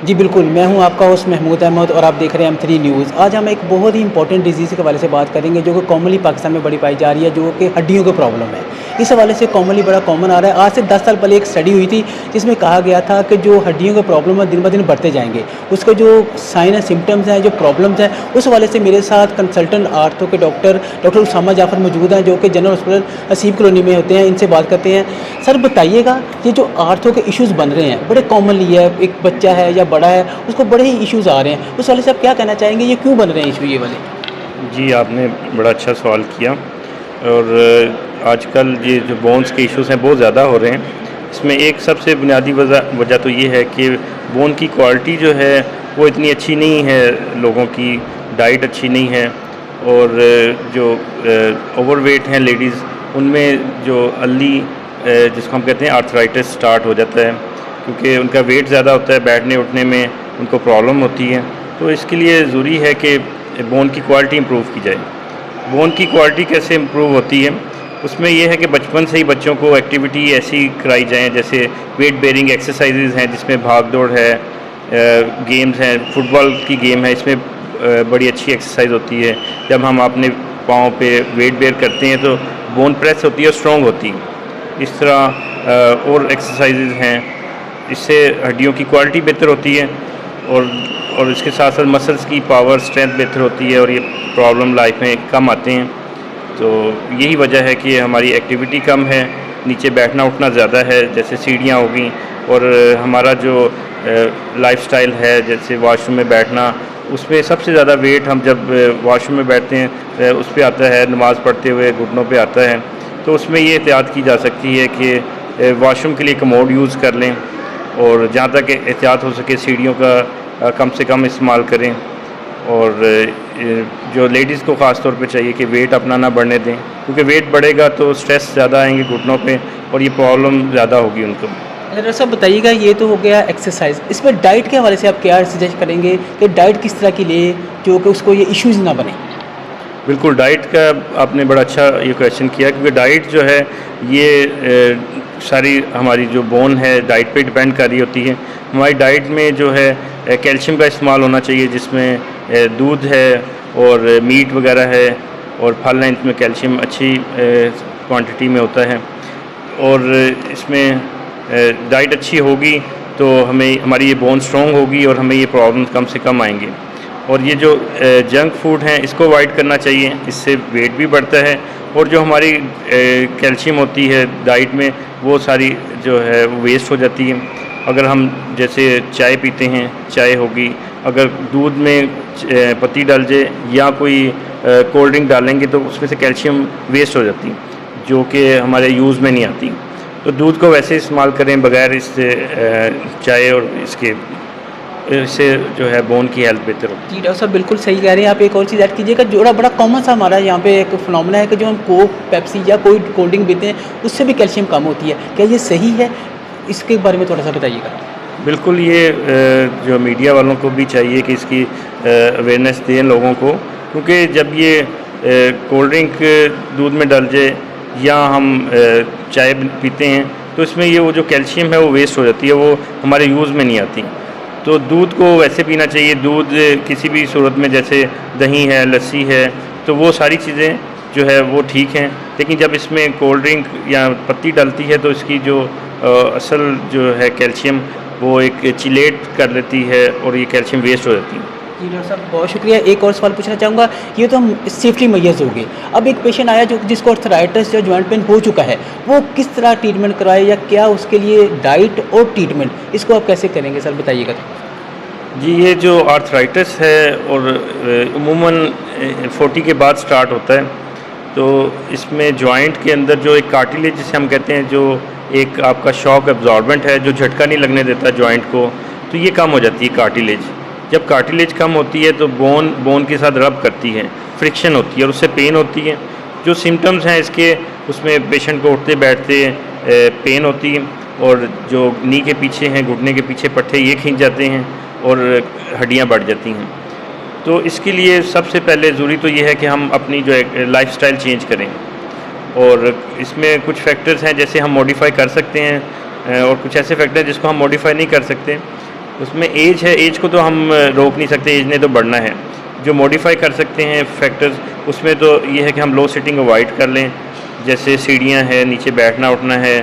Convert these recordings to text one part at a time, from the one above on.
जी बिल्कुल, मैं हूँ आपका होस्ट महमूद अहमद और आप देख रहे हैं M3 न्यूज़। आज हम एक बहुत ही इंपॉर्टेंट डिज़ीज़ के हवाले से बात करेंगे जो कि कॉमनली पाकिस्तान में बड़ी पाई जा रही है, जो कि हड्डियों की प्रॉब्लम है। इस हवाले से कॉमनली बड़ा कॉमन आ रहा है। आज से 10 साल पहले एक स्टडी हुई थी जिसमें कहा गया था कि जो हड्डियों के प्रॉब्लम है दिन ब दिन बढ़ते जाएँगे। उसके जो साइन है, सिम्पटम्स हैं, जो प्रॉब्लम्स हैं, उस हवाले से मेरे साथ कंसल्टेंट आर्थो के डॉक्टर उसामा जाफ़र मौजूद हैं जो कि जनरल हॉस्पिटल हसीब कॉलोनी में होते हैं। इनसे बात करते हैं। सर बताइएगा, ये जो आर्थो के इश्यूज़ बन रहे हैं बड़े कॉमनली है, एक बच्चा है या बड़ा है उसको बड़े ही इश्यूज़ आ रहे हैं, उस वाले से आप क्या कहना चाहेंगे, ये क्यों बन रहे हैं इशू ये वाले? जी, आपने बड़ा अच्छा सवाल किया। और आजकल ये जो बोन्स के इश्यूज़ हैं बहुत ज़्यादा हो रहे हैं। इसमें एक सबसे बुनियादी वजह तो ये है कि बोन की क्वालिटी जो है वो इतनी अच्छी नहीं है, लोगों की डाइट अच्छी नहीं है। और जो ओवरवेट हैं लेडीज़, उनमें जो अर्ली जिसको हम कहते हैं आर्थराइटिस स्टार्ट हो जाता है, क्योंकि उनका वेट ज़्यादा होता है, बैठने उठने में उनको प्रॉब्लम होती है। तो इसके लिए ज़रूरी है कि बोन की क्वालिटी इम्प्रूव की जाए। बोन की क्वालिटी कैसे इम्प्रूव होती है, उसमें यह है कि बचपन से ही बच्चों को एक्टिविटी ऐसी कराई जाए, जैसे वेट बेयरिंग एक्सरसाइजेज़ हैं जिसमें भाग दौड़ है, गेम्स हैं, फुटबॉल की गेम है, इसमें बड़ी अच्छी एक्सरसाइज होती है। जब हम अपने पाँव पे वेट बेयर करते हैं तो बोन प्रेस होती है और स्ट्रॉन्ग होती है। इस तरह और एक्सरसाइजेज़ हैं, इससे हड्डियों की क्वालिटी बेहतर होती है और इसके साथ साथ मसल्स की पावर स्ट्रेंथ बेहतर होती है और ये प्रॉब्लम लाइफ में कम आते हैं। तो यही वजह है कि हमारी एक्टिविटी कम है, नीचे बैठना उठना ज़्यादा है, जैसे सीढ़ियाँ हो गई। और हमारा जो लाइफस्टाइल है, जैसे वॉशरूम में बैठना, उसमें सबसे ज़्यादा वेट हम जब वॉशरूम में बैठते हैं उस पे आता है, नमाज़ पढ़ते हुए घुटनों पे आता है। तो उसमें ये एहतियात की जा सकती है कि वॉशरूम के लिए कमोड यूज़ कर लें और जहाँ तक एहतियात हो सके सीढ़ियों का कम से कम इस्तेमाल करें। और जो लेडीज़ को ख़ास तौर पे चाहिए कि वेट अपना ना बढ़ने दें, क्योंकि वेट बढ़ेगा तो स्ट्रेस ज़्यादा आएंगे घुटनों पे और ये प्रॉब्लम ज़्यादा होगी उनको। अच्छा डॉक्टर साहब बताइएगा, ये तो हो गया एक्सरसाइज, इसमें डाइट के हवाले से आप क्या सजेस्ट करेंगे कि डाइट किस तरह की ले जो कि उसको ये इश्यूज़ ना बने? बिल्कुल, डाइट का आपने बड़ा अच्छा ये क्वेश्चन किया, क्योंकि डाइट जो है ये सारी हमारी जो बोन है डाइट पे डिपेंड कर रही होती है। हमारी डाइट में जो है कैल्शियम का इस्तेमाल होना चाहिए, जिसमें दूध है और मीट वगैरह है और फल हैं, इसमें कैल्शियम अच्छी क्वांटिटी में होता है। और इसमें डाइट अच्छी होगी तो हमें हमारी ये बोन स्ट्रॉन्ग होगी और हमें ये प्रॉब्लम कम से कम आएंगे। और ये जो जंक फूड हैं इसको अवॉइड करना चाहिए, इससे वेट भी बढ़ता है और जो हमारी कैल्शियम होती है डाइट में वो सारी जो है वो वेस्ट हो जाती है। अगर हम जैसे चाय पीते हैं, चाय होगी, अगर दूध में पत्ती डाल जाए या कोई कोल्ड ड्रिंक डालेंगे तो उसमें से कैल्शियम वेस्ट हो जाती है, जो कि हमारे यूज़ में नहीं आती। तो दूध को वैसे इस्तेमाल करें बगैर इससे चाय और इससे जो है बोन की हेल्थ बेहतर होती है। जी डॉक्टर साहब बिल्कुल सही कह रहे हैं आप। एक और चीज़ ऐड कीजिएगा, जो बड़ा कॉमन सा हमारा यहाँ पे एक फिनोमेना है कि जो हम कोक, पेप्सी या कोई कोल्ड ड्रिंक पीते हैं उससे भी कैल्शियम कम होती है, क्या ये सही है? इसके बारे में थोड़ा सा बताइएगा। बिल्कुल, ये जो मीडिया वालों को भी चाहिए कि इसकी अवेयरनेस दें लोगों को, क्योंकि जब ये कोल्ड ड्रिंक दूध में डाल जाए या हम चाय पीते हैं तो इसमें ये वो जो कैल्शियम है वो वेस्ट हो जाती है, वो हमारे यूज़ में नहीं आती। तो दूध को वैसे पीना चाहिए। दूध किसी भी सूरत में, जैसे दही है, लस्सी है, तो वो सारी चीज़ें जो है वो ठीक हैं। लेकिन जब इसमें कोल्ड ड्रिंक या पत्ती डलती है तो इसकी जो असल जो है कैल्शियम वो एक चिलेट कर लेती है और ये कैल्शियम वेस्ट हो जाती है। जी डॉक्टर साहब बहुत शुक्रिया। एक और सवाल पूछना चाहूँगा, ये तो हम सेफ्टी मेजर्स हो गए। अब एक पेशेंट आया जो जिसको आर्थराइटिस या जॉइंट पेन हो चुका है, वो किस तरह ट्रीटमेंट कराए या क्या उसके लिए डाइट और ट्रीटमेंट इसको आप कैसे करेंगे सर, बताइएगा। जी, ये जो आर्थराइटिस है और अमूमन 40 के बाद स्टार्ट होता है, तो इसमें जॉइंट के अंदर जो एक कार्टिलेज जिसे हम कहते हैं, जो एक आपका शॉक एब्जॉर्बेंट है जो झटका नहीं लगने देता जॉइंट को, तो ये कम हो जाती है कार्टिलेज। जब कार्टिलेज कम होती है तो बोन के साथ रब करती है, फ्रिक्शन होती है और उससे पेन होती है। जो सिम्टम्स हैं इसके, उसमें पेशेंट को उठते बैठते पेन होती है और जो नी के पीछे हैं, घुटने के पीछे पट्टे ये खींच जाते हैं और हड्डियाँ बढ़ जाती हैं। तो इसके लिए सबसे पहले ज़रूरी तो ये है कि हम अपनी जो है लाइफस्टाइल चेंज करें और इसमें कुछ फैक्टर्स हैं जैसे हम मॉडिफाई कर सकते हैं। और कुछ ऐसे फैक्टर हैं जिसको हम मॉडिफाई नहीं कर सकते। उसमें एज है, एज को तो हम रोक नहीं सकते, एज ने तो बढ़ना है। जो मॉडिफाई कर सकते हैं फैक्टर्स, उसमें तो ये है कि हम लो सिटिंग अवॉइड कर लें, जैसे सीढ़ियाँ हैं, नीचे बैठना उठना है,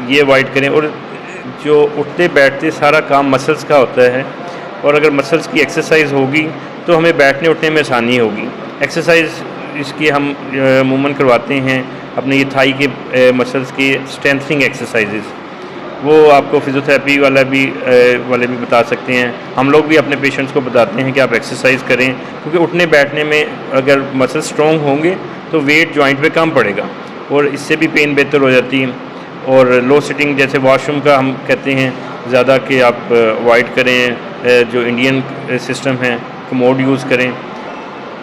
ये अवॉइड करें। और जो उठते बैठते सारा काम मसल्स का होता है, और अगर मसल्स की एक्सरसाइज होगी तो हमें बैठने उठने में आसानी होगी। एक्सरसाइज इसकी हम अमूमन करवाते हैं अपने ये थाई के मसल्स की स्ट्रेंथनिंग एक्सरसाइजेज, वो आपको फिज़ियोथेरेपी वाले भी बता सकते हैं। हम लोग भी अपने पेशेंट्स को बताते हैं कि आप एक्सरसाइज करें, क्योंकि उठने बैठने में अगर मसल स्ट्रॉन्ग होंगे तो वेट जॉइंट पे कम पड़ेगा और इससे भी पेन बेहतर हो जाती है। और लो सिटिंग जैसे वॉशरूम का हम कहते हैं ज़्यादा कि आप अवॉइड करें, जो इंडियन सिस्टम है कमोड यूज़ करें।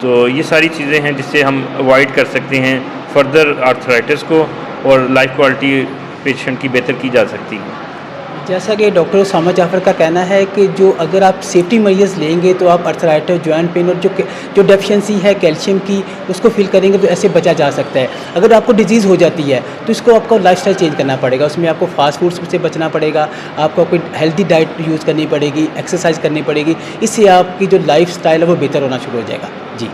तो ये सारी चीज़ें हैं जिससे हम अवॉइड कर सकते हैं फर्दर आर्थराइटिस को, और लाइफ क्वालिटी पेशेंट की बेहतर की जा सकती है। जैसा कि डॉक्टर उसामा जाफ़र का कहना है कि जो अगर आप सेफ्टी मेजर्स लेंगे तो आप अर्थराइटिस, जॉइंट पेन और जो डेफिशिएंसी है कैल्शियम की, उसको फिल करेंगे तो ऐसे बचा जा सकता है। अगर आपको डिजीज़ हो जाती है तो इसको आपको लाइफस्टाइल चेंज करना पड़ेगा, उसमें आपको फास्ट फूड्स से बचना पड़ेगा, आपको कोई हेल्दी डाइट यूज़ करनी पड़ेगी, एक्सरसाइज करनी पड़ेगी। इससे आपकी जो लाइफस्टाइल है वो बेहतर होना शुरू हो जाएगा। जी।